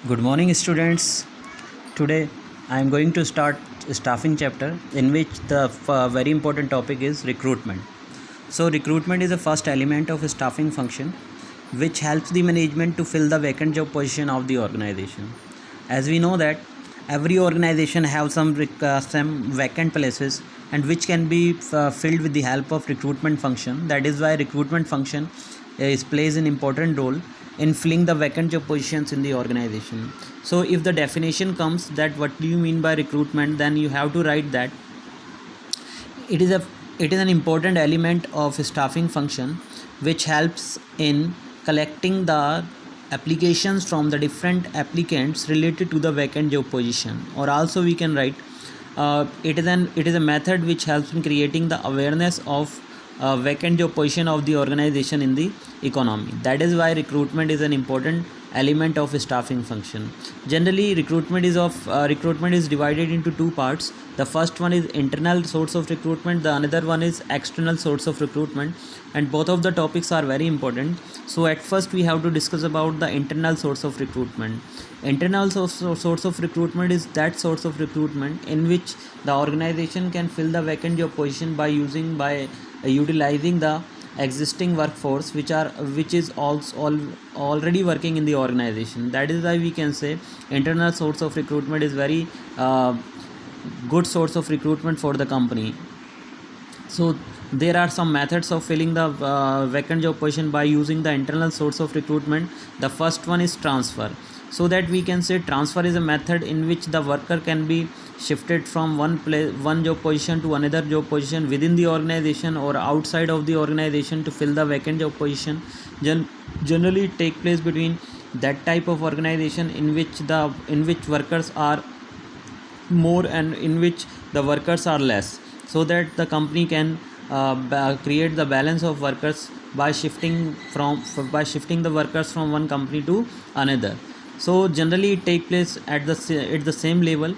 Good morning, students. Today I am going to start staffing chapter in which the very important topic is recruitment. So recruitment is the first element of a staffing function which helps the management to fill the vacant job position of the organization. As we know that every organization have some vacant places and which can be filled with the help of recruitment function. That is why recruitment function plays an important role in filling the vacant job positions in the organization. So if the definition comes that what do you mean by recruitment, then you have to write that it is an important element of staffing function which helps in collecting the applications from the different applicants related to the vacant job position. Or also we can write it is a method which helps in creating the awareness of vacant job position of the organization in the economy. That is why recruitment is an important element of staffing function. Generally recruitment is divided into two parts. The first one is internal source of recruitment, the another one is external source of recruitment, and both of the topics are very important. So at first we have to discuss about the internal source of recruitment. Internal source of recruitment is that source of recruitment in which the organization can fill the vacant job position by utilizing the existing workforce which is also already working in the organization. That is why we can say internal source of recruitment is very good source of recruitment for the company. So there are some methods of filling the vacant job position by using the internal source of recruitment. The first one is transfer. So that we can say transfer is a method in which the worker can be shifted from one job position to another job position within the organization or outside of the organization to fill the vacant job position. Generally take place between that type of organization in which workers are more and in which the workers are less, so that the company can create the balance of workers by shifting the workers from one company to another. So generally it take place at the same level.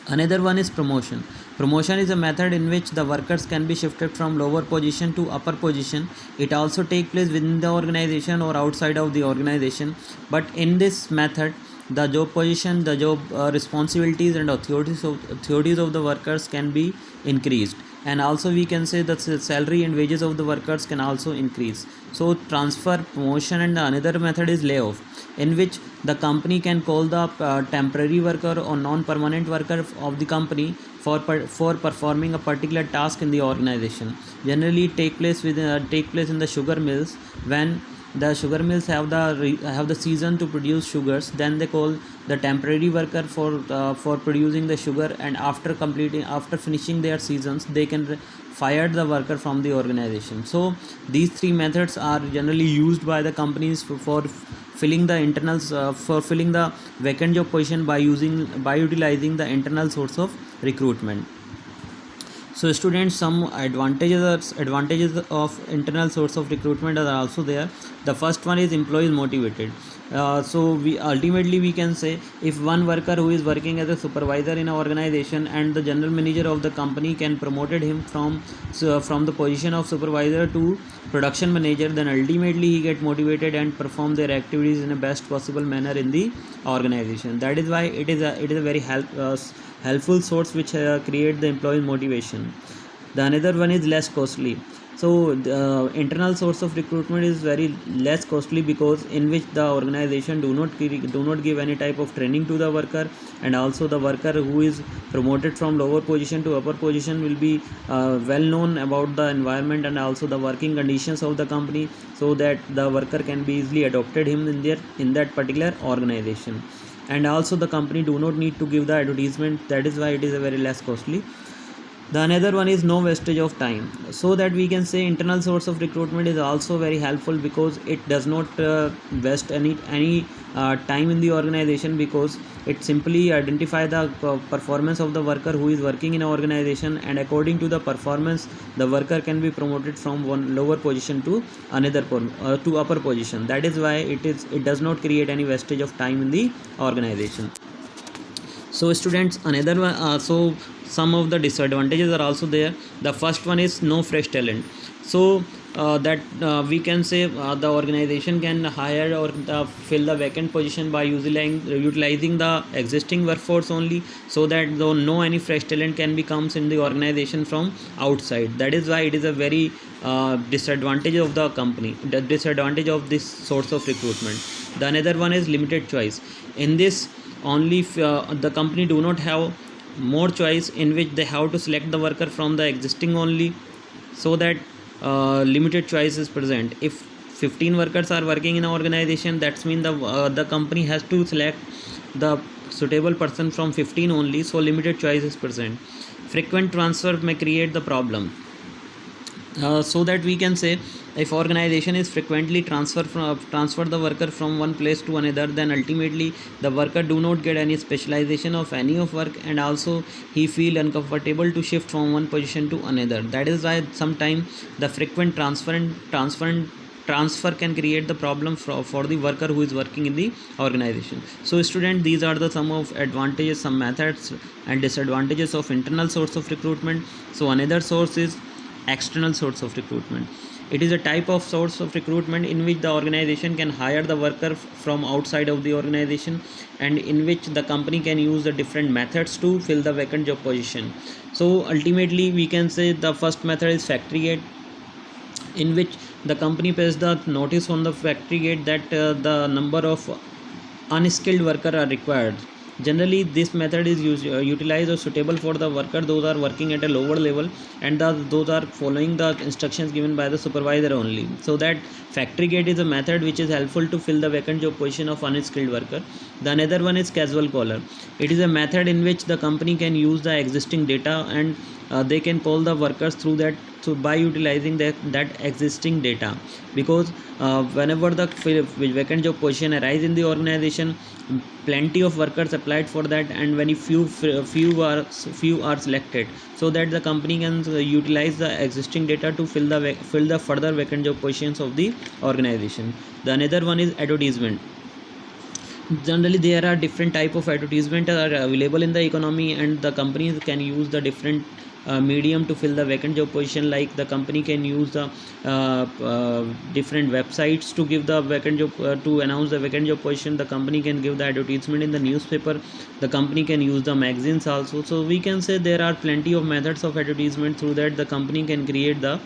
Another one is promotion. Promotion is a method in which the workers can be shifted from lower position to upper position. It also take place within the organization or outside of the organization, but in this method the job position, the job responsibilities and authorities of the workers can be increased, and also we can say that salary and wages of the workers can also increase. So transfer, promotion, and the another method is layoff, in which the company can call the temporary worker or non-permanent worker of the company for performing a particular task in the organization. Generally take place in the sugar mills. When the sugar mills have the season to produce sugars, then they call the temporary worker for producing the sugar, and after finishing their seasons they can fire the worker from the organization. So these three methods are generally used by the companies for filling the vacant job position by utilizing the internal source of recruitment. So students, some advantages of internal source of recruitment are also there. The first one is employees motivated. So we can say if one worker who is working as a supervisor in an organization and the general manager of the company can promoted him from the position of supervisor to production manager, then ultimately he get motivated and perform their activities in a best possible manner in the organization. That is why it is a very helpful source which create the employee motivation. The another one is less costly. So the internal source of recruitment is very less costly because in which the organization do not give any type of training to the worker, and also the worker who is promoted from lower position to upper position will be well known about the environment and also the working conditions of the company, so that the worker can be easily adopted in that particular organization. And also the company do not need to give the advertisement. That is why it is a very less costly. The another one is no wastage of time. So that we can say internal source of recruitment is also very helpful because it does not waste any time in the organization, because it simply identify the performance of the worker who is working in an organization, and according to the performance the worker can be promoted from one lower position to another to upper position. That is why it does not create any wastage of time in the organization. So students, another one, some of the disadvantages are also there. The first one is no fresh talent. So that we can say the organization can hire or fill the vacant position by utilizing the existing workforce only, so that though no any fresh talent can be comes in the organization from outside. That is why it is a very disadvantage of the company, the disadvantage of this source of recruitment. The another one is limited choice. In this only the company do not have more choice, in which they have to select the worker from the existing only, so that limited choice is present. If 15 workers are working in an organization, that's mean the company has to select the suitable person from 15 only, so limited choice is present. Frequent transfer may create the problem. So that we can say, if organization is frequently transfer the worker from one place to another, then ultimately the worker do not get any specialization of any of work, and also he feel uncomfortable to shift from one position to another. That is why sometimes the frequent transfer can create the problem for the worker who is working in the organization. So student, these are the some of advantages, some methods and disadvantages of internal source of recruitment. So another source is external source of recruitment. It is a type of source of recruitment in which the organization can hire the worker from outside of the organization, and in which the company can use the different methods to fill the vacant job position. So ultimately we can say the first method is factory gate, in which the company pastes the notice on the factory gate that the number of unskilled workers are required. Generally this method is utilized or suitable for the worker those are working at a lower level, and those are following the instructions given by the supervisor only. So that factory gate is a method which is helpful to fill the vacant job position of unskilled worker. The another one is casual caller. It is a method in which the company can use the existing data, and they can call the workers through that, so by utilizing that existing data, because whenever the vacant job position arise in the organization, plenty of workers applied for that, and very few are selected, so that the company can utilize the existing data to fill the further vacant job positions of the organization. The another one is advertisement. Generally there are different type of advertisement are available in the economy, and the companies can use the different medium to fill the vacant job position. Like the company can use the different websites to give the vacant job to announce the vacant job position. The company can give the advertisement in the newspaper. The company can use the magazines also. So we can say there are plenty of methods of advertisement, through that the company can create the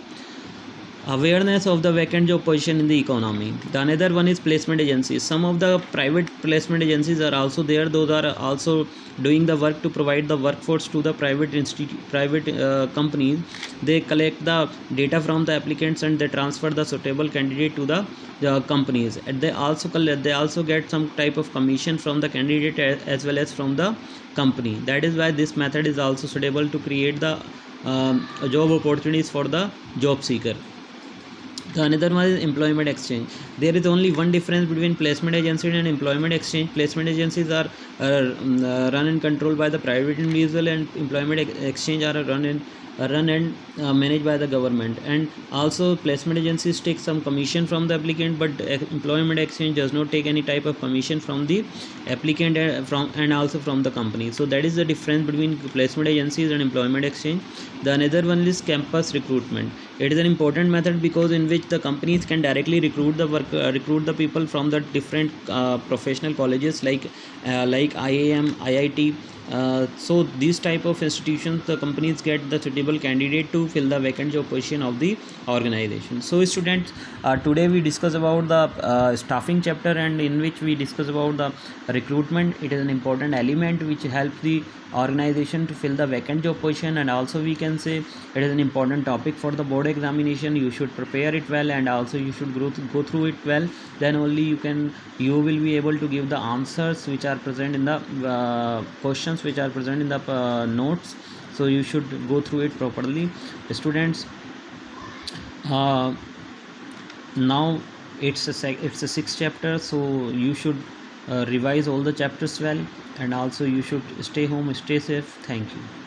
awareness of the vacant job position in the economy. The another one is placement agencies. Some of the private placement agencies are also there. Those are also doing the work to provide the workforce to the private companies. They collect the data from the applicants, and they transfer the suitable candidate to the companies. And they also get some type of commission from the candidate as well as from the company. That is why this method is also suitable to create the job opportunities for the job seeker. The another one is employment exchange. There is only one difference between placement agency and employment exchange. Placement agencies are run and controlled by the private individual, and employment exchange are run and managed by the government. And also placement agencies take some commission from the applicant, but employment exchange does not take any type of commission from the applicant and also from the company. So that is the difference between placement agencies and employment exchange. The another one is campus recruitment. It is an important method because in which the companies can directly recruit the people from the different professional colleges like IIM, IIT. So these type of institutions, the companies get the suitable candidate to fill the vacant job position of the organization. So students, today we discuss about the staffing chapter, and in which we discuss about the recruitment. It is an important element which helps the organization to fill the vacant job position, and also we can say it is an important topic for the board examination. You should prepare it well, and also you should go through it well. Then only you will be able to give the answers which are present in the questions which are present in the notes. So you should go through it properly, students. Now it's a sixth chapter, so you should revise all the chapters well, and also you should stay home, stay safe. Thank you.